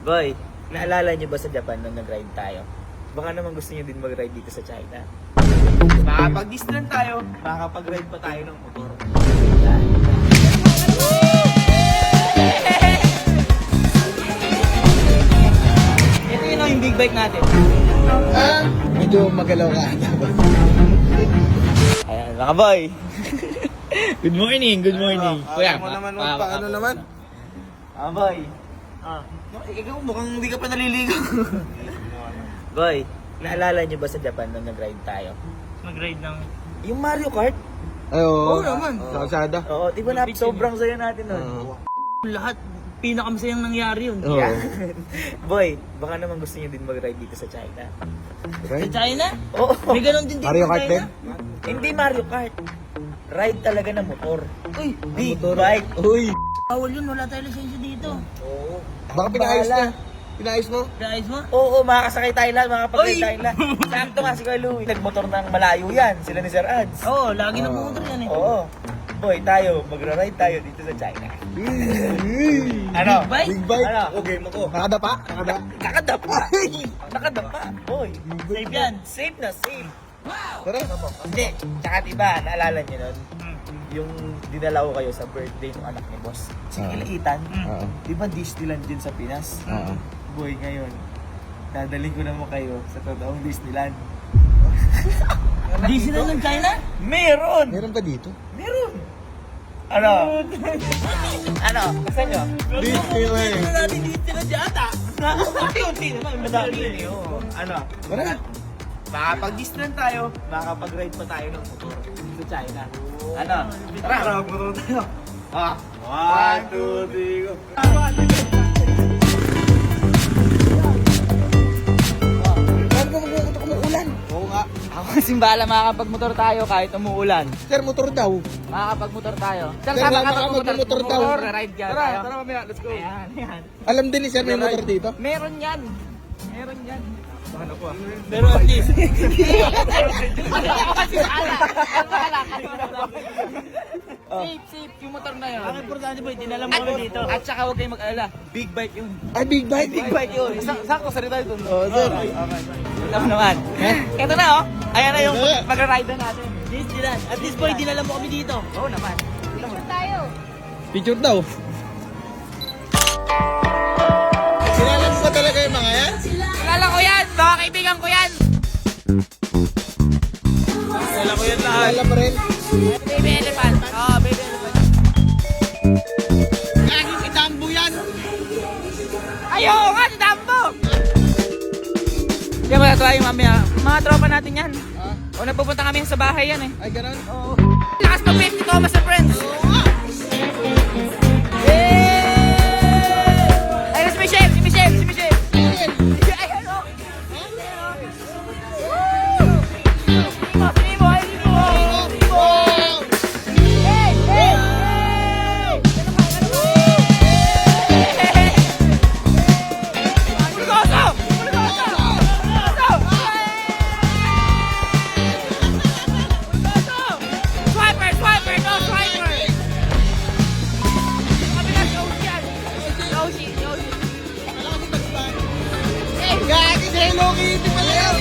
Boy, naalala niyo ba sa Japan nung nag-ride tayo? Baka naman gusto niyo din mag-ride dito sa China. Makakapag-Disneyland tayo, makakapag-ride pa tayo ng motor. Ito yun yung big bike natin. Medyo magalaw ka ata ba? Ayan, mga boy. Good morning, good morning. Kuya, mo naman paano naman? Mga boy. Ikaw mukhang hindi ka pa naliligo. Boy, naalala niyo ba sa Japan nung nag-ride tayo? Mag-ride ng... Yung Mario Kart? Ay, oo. Oo naman. Sa kalsada. Oo, di ba sobrang saya natin nun? Lahat, pinakamasayang nangyari yun. Oo. Yeah. Boy, baka naman gusto niyo din mag-ride dito sa China. Sa Right? China? Oo. May ganun din dito Mario sa Kart China? din? Hindi Mario Kart. Ride talaga ng motor. Uy, Big bike. Uy! bawal yun. Wala tayong lisensya dito. Oo. Baka pinayos niya. Pinayos mo? Guys mo? Oo, makakasakay tayo lahat, makakapag-ride Oy! tayo lahat. Sakto nga si Kuya Louie. Nagmotor ng malayo yan, sila ni Sir Ads. Oo, lagi na pumunta yan eh. Oo. Boy, tayo, magra-ride tayo dito sa China. Ano? Big bike? Big bike? Ano? Okay, mo ko. Nakadapa? Nakadapa? Nakadapa. Nakadapa. Boy. Safe yan. Safe na safe. Tara. Hindi. Tsaka diba, naalala niyo nun? Yung dinala ko kayo sa birthday ng anak ni boss. Si Ethan. Oo. Di ba Disneyland din sa Pinas? Oo. Boy, ngayon, dadaling ko naman kayo sa totoong Disneyland. Disneyland ng China? Meron! Meron pa dito? Meron! Ano? Ano? Gusto nyo? Disneyland. Ano natin Disneyland yata? Unti-unti naman, madami yun eh. Oo. Ano? Tara. Makakapag-Disneyland tayo, makakapag-ride pa tayo ng motor sa China. Ano? Tara, mag-motor tayo. Ah, 1, 2, 3, go. Paano ba umuulan? Oo nga. Ako kasing bahala makakapag-motor tayo kahit umuulan. Sir, motor daw. Makakapag-motor tayo. Sir, Sir, tama ka makakapag-motor daw. Ride ka Tara, tayo. tara mamaya, let's go. Ayan, ayan. Alam din ni Sir may motor dito? Meron yan. Meron yan. Ano po? Pero at least, Ako kasi bahala. Bahala. Safe, safe yung motor na yun. ang importante po, dinala mo kami dito. At saka huwag kayong mag-alala. Big bike yun. Ay, big bike. Big bike yun. Saan ko salita ito? Oo, sir. Alam naman. Ito na oh. Ayan na yung magra-ride na natin. Disneyland. At least boy, dinala mo kami dito. Oo naman. Picture daw. Kilala mo ba talaga yung mga yan? Kilala ko yan. Mga kaibigan ko yan. Dinala ko yan lahat. Kilala mo rin? Baby elephant. Oo, baby elephant. Laging itambo yan. Ayaw nga, si Dambo! Yan mga tayo mamaya. Mga tropa natin yan. O nagpupunta kami sa bahay yan eh. Ay, ganun? Oo. Lakas pa si Thomas and Friends. Ayun si Michelle, si Michelle, si Michelle. Ayan o. Sino mo, ay sino mo. Hey, hey, hey. Pulgoso! Pulgoso! Pulgoso! Swiper! Swiper! No, swiper! Kami na, Yoshi yan. Yoshi, Yoshi. Gagi, si Hello Kitty pala yan.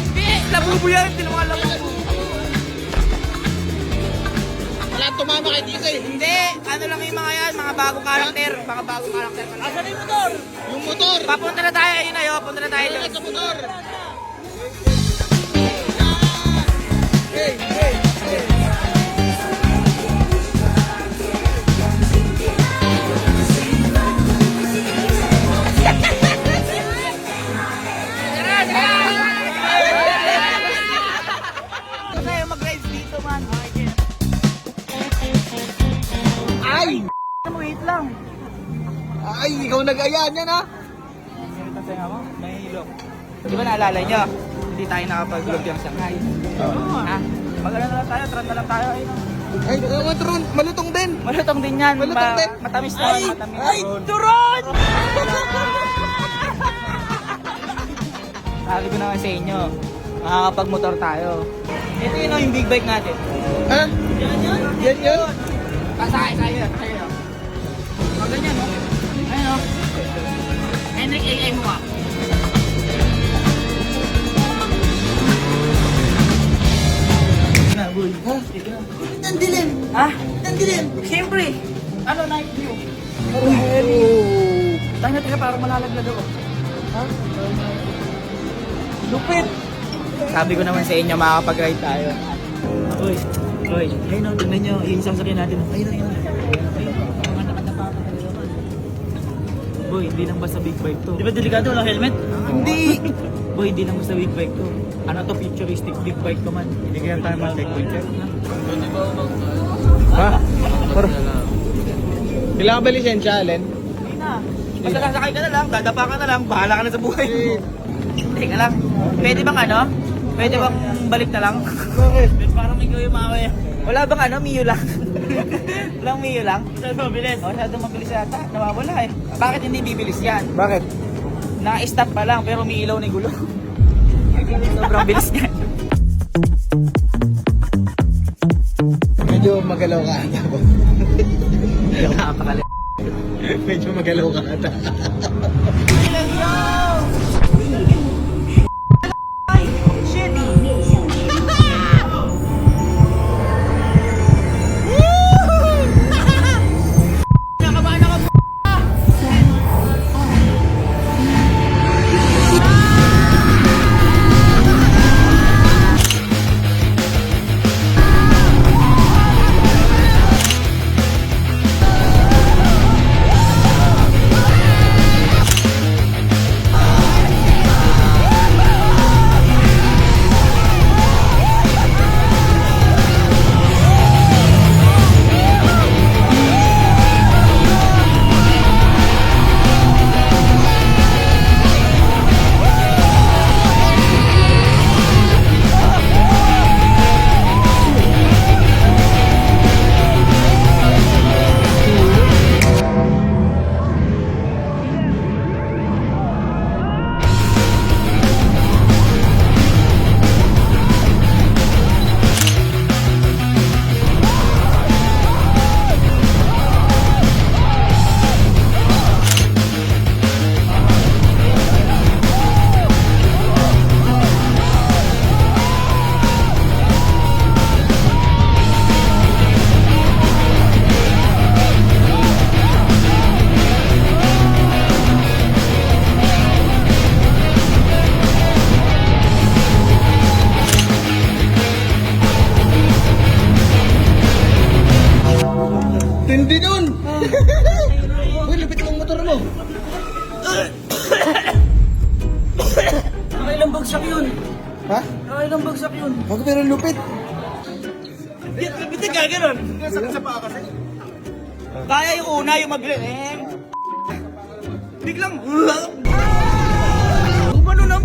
Hindi, labubo yan. Hindi naman labubo. Wala tumama kay Tito eh. Hindi, ano lang yung mga yan, mga bagong karakter. Mga bagong karakter. Asan yung motor? Yung motor. Papunta na tayo, ayun na yun. Punta na tayo doon. Sa motor. Hey, hey, hey. Tara, tara! Ito na yung mag-rides dito, man. Ay! Wait lang. Ay, ikaw nag-ayan yan ha? Kasi ako, may hilo. Di ba naalala nyo? Hindi tayo nakapag-vlog yung Shanghai. Oo. Ha? Mag-ano na lang tayo, tran na lang tayo. Ayun. Ay, turon, malutong din. Malutong din yan. Malutong din. Matamis na. Matamis. Ay, turon! Sabi ko naman sa inyo, makakapag-motor tayo. Ito yun yung big bike natin. Ha? Yan yan. Yan yun? Pasakay tayo. Tayo. Ganyan, no? Ayun, no? Ayun Hendrik, AI mo nga. Na, boy. Ha? Ang dilim. Ha? Ang dilim. Siyempre. Ano, night view? Tayo na parang malalaglag ako. Ha? Lupit! Sabi ko naman sa inyo, makakapag-ride tayo. Uy, Roy, ayun o, tignan nyo, yung isang sakyan natin. Ayun, ayun. Mga nakatapa pa tayo naman. Boy, hindi lang basta big bike to. Di ba delikado? Walang helmet? Hindi! Boy, hindi lang basta big bike to. Ano to, futuristic big bike to man. Hindi kaya tayo mag-take check. Ha? Pero, kailangan ba lisensya, Allen? Hindi na. Basta sasakay ka na lang, dadapa ka na lang, bahala ka na sa buhay mo. Teka lang, pwede bang ano? Pwede bang balik na lang? Bakit? Parang ikaw yung mawe. Wala bang ano, Mio lang? Walang Mio lang? Saan mabilis? O, masyadong mabilis yata. Nawawala eh. Bakit hindi bibilis yan? Bakit? Naka-stop pa lang pero umiilaw na yung gulo. Sobrang bilis niya. Medyo magalaw ka ata. Hindi ako nakapakali. Medyo magalaw ka ata. Tindi nun! Uy, lupit ng motor mo. Nakailang bagsak yun. Ha? Nakailang bagsak yun. Bago pero lupit. Bitin ka, gano'n. Sakit sa paa kasi. Kaya yung una, yung mabilis. Biglang. Umano ng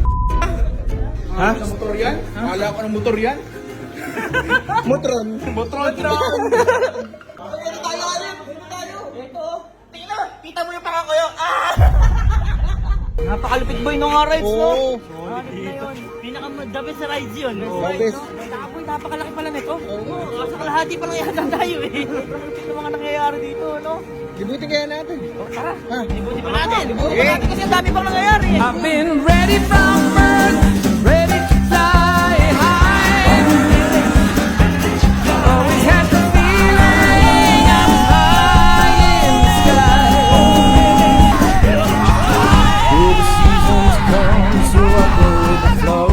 Ha? Motor yan? Akala ko ng motor yan? Motron. Motron. Kita mo yung paka ko yun. Napakalupit boy nung rides, no? Oo. Pinaka-the best rides yun. Best. Boy, napakalaki pala nito. Sa kalahati pa lang yata tayo eh. Sobrang yung mga nangyayari dito, no? Libutin kaya natin. Tara. Ha? Libutin pa natin. Libutin pa natin kasi ang dami pang nangyayari eh. I've been ready from birth, ready to fly high. Always had the feeling I'm high in the sky. Will the seasons come so I go with the flow?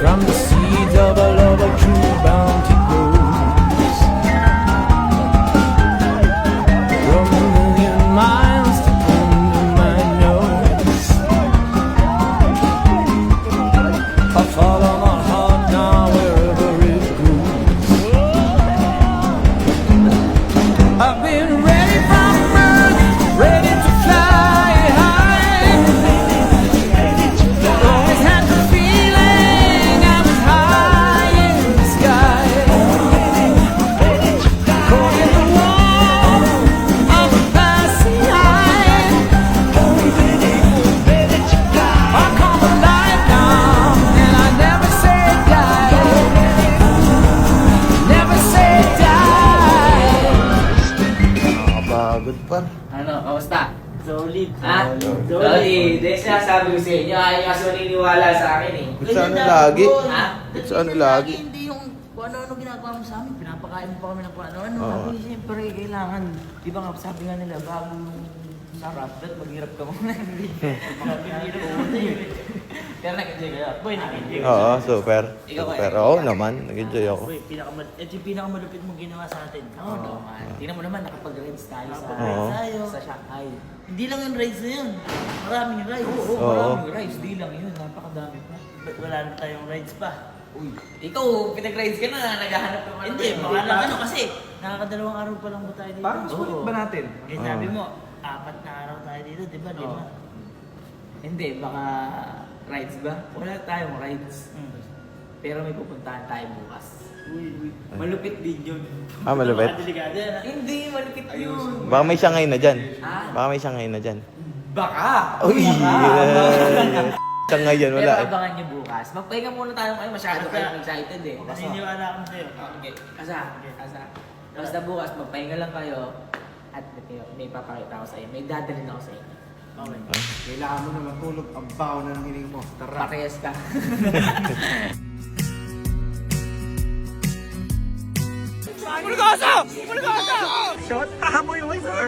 From the seeds of a love, a true bounty grows. From a million miles to wonder kamusta? Solid. Ha? Solid. Dahil sinasabi ko sa inyo, ayaw kaso naniniwala sa akin eh. Ba't sa ano lagi? Ha? Ba't sa ano lagi? Hindi yung kung ano-ano ginagawa mo sa amin. Pinapakain mo pa kami ng kung ano-ano. Oo. Sabi, siyempre, kailangan. Di ba nga, sabi nga nila, bago sarap, dapat maghirap ka muna. Maghirap ka muna yun. Pero nag-enjoy kayo. Boy, nag-enjoy ka. Oo, super. Ikaw ba? Super. Oo naman, nag-enjoy ako. Boy, ito yung pinakamalupit mong ginawa sa atin. Oo naman. Tingnan mo naman, nakapag-rides tayo sa, Oo. sa Shanghai. Hindi lang yung rides na yun. Maraming rides. Oo, Oo. maraming rides. Di lang yun, napakadami pa. Ba't wala na tayong rides pa? Uy, ikaw, pinag-rides ka na, naghahanap ka Hindi, baka lang ano kasi nakakadalawang araw pa lang ba tayo dito? Parang sulit ba natin? Kaya sabi mo, 4 na araw tayo dito, di ba? 5. Hindi, baka rides ba? Wala tayong rides. Pero may pupuntahan tayo bukas. Malupit din yun. Ah, malupit? Delikado yan. ah. Hindi, malupit yun. Baka may Shanghai na dyan. Ah. Baka may Shanghai na dyan. Baka! Uy! Baka! Shanghai yan, Pero wala eh. abangan nyo bukas. Magpahinga muna tayo kayo. Masyado kayong excited eh. Naniniwala akong sa'yo. Okay. Asa. Basta bukas, magpahinga lang kayo. At may papakita ako sa inyo. May dadalhin ako sa inyo. Okay. Kailangan mo na matulog. Ang baho na ng hiling mo. Pakiyas ka. Mulgasa! Mulgasa! Shot! Amoy mo, sir!